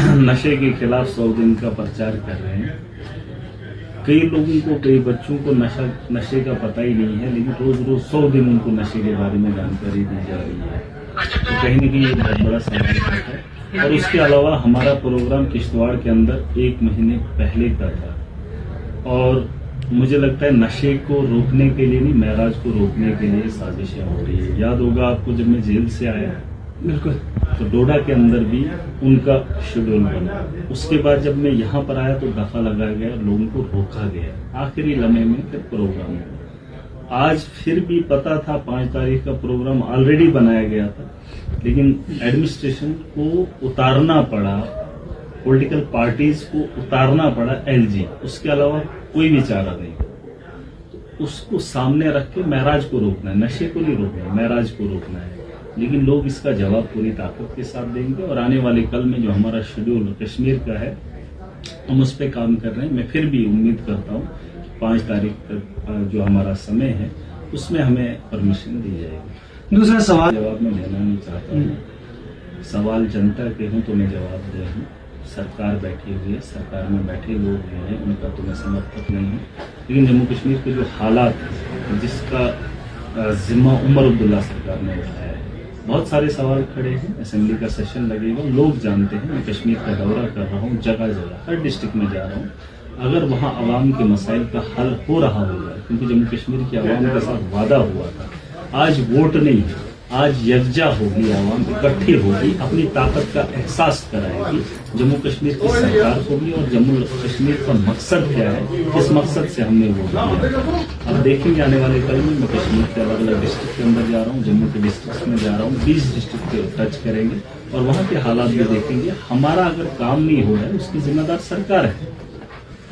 नशे के खिलाफ 100 दिन का प्रचार कर रहे हैं। कई लोगों को, कई बच्चों को नशे का पता ही नहीं है, लेकिन रोज रोज 100 दिन उनको नशे के बारे में जानकारी दी जा रही है। तो कहीं न कहीं ये बहुत बड़ा सवाल है। और उसके अलावा हमारा प्रोग्राम किश्तवाड़ के अंदर 1 महीने पहले का था, और मुझे लगता है नशे को रोकने के लिए नहीं, महराज को रोकने के लिए साजिशें हो रही है। याद होगा आपको, जब मैं जेल से आया, बिल्कुल, तो डोडा के अंदर भी उनका शेड्यूल बना। उसके बाद जब मैं यहाँ पर आया तो दफा लगाया गया, लोगों को रोका गया। आखिरी लम्हे में फिर प्रोग्राम हुआ। आज फिर भी पता था 5 तारीख का प्रोग्राम ऑलरेडी बनाया गया था, लेकिन एडमिनिस्ट्रेशन को उतारना पड़ा, पॉलिटिकल पार्टीज को उतारना पड़ा एलजी। उसके अलावा कोई भी चारा नहीं। उसको सामने रख के महराज को रोकना है, नशे को नहीं रोकना है, महराज को रोकना है। लेकिन लोग इसका जवाब पूरी ताकत के साथ देंगे, और आने वाले कल में जो हमारा शेड्यूल कश्मीर का है, हम उस पर काम कर रहे हैं। मैं फिर भी उम्मीद करता हूँ 5 तारीख तक जो हमारा समय है उसमें हमें परमिशन दी जाएगी। दूसरा सवाल जवाब मैं देना नहीं चाहता हूँ। सवाल जनता के हूँ तो मैं जवाब दे हूँ। सरकार बैठी हुई है, सरकार में बैठे लोग हैं, उनका तो मैं समर्थक नहीं हूँ। लेकिन जम्मू कश्मीर के जो हालात हैं, जिसका जिम्मा उमर अब्दुल्ला सरकार ने उठाया है, बहुत सारे सवाल खड़े हैं। असेंबली का सेशन लगेगा, लोग जानते हैं। मैं कश्मीर का दौरा कर रहा हूँ, जगह जगह हर डिस्ट्रिक्ट में जा रहा हूँ। अगर वहाँ आवाम के मसाइल का हल हो रहा होगा, क्योंकि जम्मू कश्मीर की आवाम के साथ वादा हुआ था, आज वोट नहीं है, आज यकजा होगी, आवाम इकट्ठी होगी, अपनी ताकत का एहसास कराएगी। जम्मू कश्मीर की सरकार को भी, और जम्मू कश्मीर का मकसद क्या है, इस मकसद से हमने वोट दिया। अब देखेंगे आने वाले कल में, मैं कश्मीर के अलग अलग डिस्ट्रिक्ट के अंदर जा रहा हूँ, जम्मू के डिस्ट्रिक्ट में जा रहा हूँ, 20 डिस्ट्रिक्ट के टच करेंगे और वहाँ के हालात भी देखेंगे। हमारा अगर काम नहीं हो रहा है, उसकी जिम्मेदार सरकार है।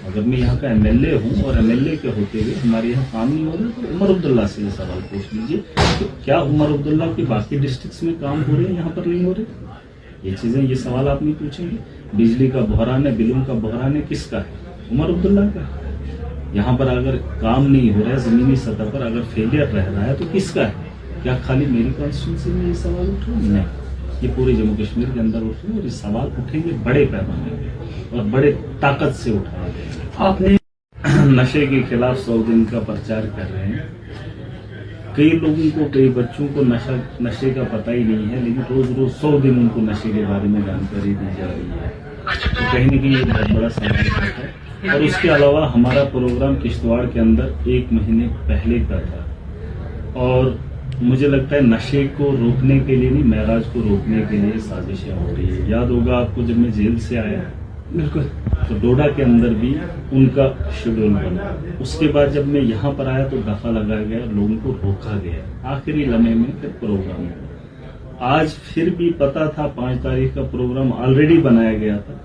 अगर मैं यहाँ का एमएलए हूँ और एमएलए के होते हुए हमारे यहाँ काम नहीं हो रहा, तो उमर अब्दुल्ला से ये सवाल पूछ लीजिए कि क्या उमर अब्दुल्ला की बाकी डिस्ट्रिक्ट्स में काम हो रहे हैं, यहाँ पर नहीं हो रहे। ये चीजें, ये सवाल आप नहीं पूछेंगे। बिजली का बहरान है, बिलों का बहरान है, किसका है? उमर अब्दुल्ला का है। यहाँ पर अगर काम नहीं हो रहा है, जमीनी सतह पर अगर फेलियर रह रहा है, तो किसका है? क्या खाली मेरी कॉन्स्टिट्यूंसी में ये सवाल उठ रहे हैं? नहीं, ये पूरे जम्मू कश्मीर के अंदर उठ रहे हैं, और ये सवाल उठेंगे बड़े पैमाने पर और बड़े ताकत से उठाएंगे। आपने नशे के खिलाफ 100 दिन का प्रचार कर रहे हैं। कई लोगों को, कई बच्चों को नशे का पता ही नहीं है, लेकिन रोज रोज 100 दिन उनको नशे के बारे में जानकारी दी जा रही है। तो कहीं न कहीं ये बहुत बड़ा सवाल है। और उसके अलावा हमारा प्रोग्राम किश्तवाड़ के अंदर 1 महीने पहले का था, और मुझे लगता है नशे को रोकने के लिए नहीं, महराज को रोकने के लिए साजिशें हो रही है। याद होगा आपको, जब मैं जेल से आया, बिल्कुल, तो डोडा के अंदर भी उनका शेड्यूल बना। उसके बाद जब मैं यहाँ पर आया तो दफा लगाया गया, लोगों को रोका गया। आखिरी लम्हे में फिर प्रोग्राम हुआ। आज फिर भी पता था 5 तारीख का प्रोग्राम ऑलरेडी बनाया गया था,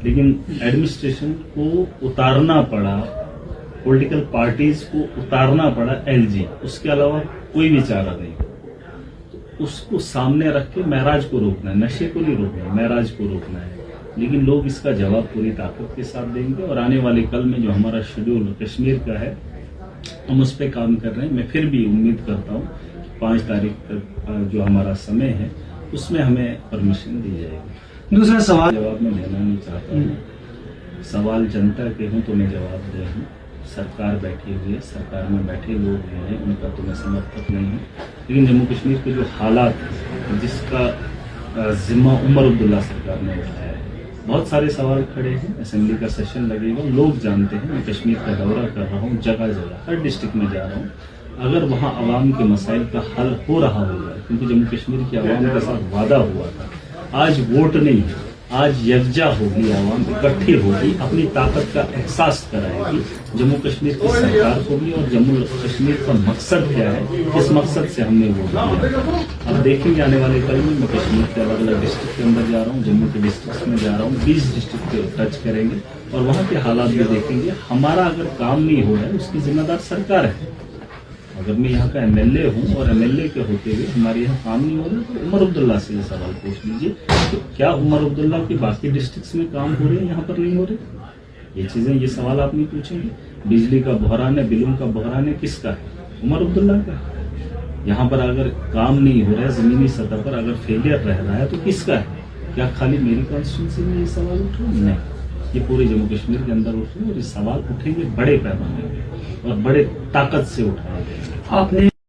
लेकिन एडमिनिस्ट्रेशन को उतारना पड़ा, पॉलिटिकल पार्टीज को उतारना पड़ा एलजी। उसके अलावा कोई भी चारा नहीं। उसको सामने रख के महराज को रोकना है, नशे को नहीं रोकना है, महराज को रोकना है। लेकिन लोग इसका जवाब पूरी ताकत के साथ देंगे, और आने वाले कल में जो हमारा शेड्यूल कश्मीर का है, हम उस पर काम कर रहे हैं। मैं फिर भी उम्मीद करता हूँ 5 तारीख तक जो हमारा समय है उसमें हमें परमिशन दी जाएगी। दूसरा सवाल, जवाब मैं देना नहीं चाहता हूँ। सवाल जनता के हूँ तो मैं जवाब दे हूँ। सरकार बैठी हुई है, सरकार में बैठे लोग हैं, उनका तो मैं समर्थक नहीं हूँ। लेकिन जम्मू कश्मीर के जो हालात हैं, जिसका जिम्मा उमर अब्दुल्ला सरकार ने उठाया है, बहुत सारे सवाल खड़े हैं। असेंबली का सेशन लगेगा, लोग जानते हैं। मैं कश्मीर का दौरा कर रहा हूँ, जगह जगह हर डिस्ट्रिक्ट में जा रहा हूँ। अगर वहाँ आवाम के मसाइल का हल हो रहा होगा, क्योंकि जम्मू कश्मीर की आवाम के साथ वादा हुआ था, आज वोट नहीं है, आज यकजा होगी, आवाम इकट्ठी होगी, अपनी ताकत का एहसास कराएगी। जम्मू कश्मीर की सरकार को भी, और जम्मू कश्मीर का मकसद क्या है, इस मकसद से हमने वोट दिया। अब देखेंगे आने वाले कल में, मैं कश्मीर के अलग अलग डिस्ट्रिक्ट के अंदर जा रहा हूँ, जम्मू के डिस्ट्रिक्ट में जा रहा हूँ, 20 डिस्ट्रिक्ट के टच करेंगे और वहाँ के हालात भी देखेंगे। हमारा अगर काम नहीं हो रहा है, उसकी जिम्मेदार सरकार है। अगर मैं यहाँ का एमएलए हूँ और एमएलए के होते हुए हमारे यहाँ काम नहीं हो रहा, तो उमर अब्दुल्ला से ये सवाल पूछ लीजिए कि क्या उमर अब्दुल्ला की बाकी डिस्ट्रिक्ट्स में काम हो रहे हैं, यहाँ पर नहीं हो रहे। ये चीजें, ये सवाल आप नहीं पूछेंगे। बिजली का बहरान है, बिलों का बहरान है, किसका है? उमर अब्दुल्ला का है। यहाँ पर अगर काम नहीं हो रहा है, जमीनी सतह पर अगर फेलियर रह रहा है, तो किसका है? क्या खाली मेरी कॉन्स्टिट्यूंसी में ये सवाल उठे? नहीं, ये पूरे जम्मू कश्मीर के अंदर उठे और ये सवाल उठेंगे बड़े पैमाने पे और बड़े ताकत से उठाए जाएंगे। आपने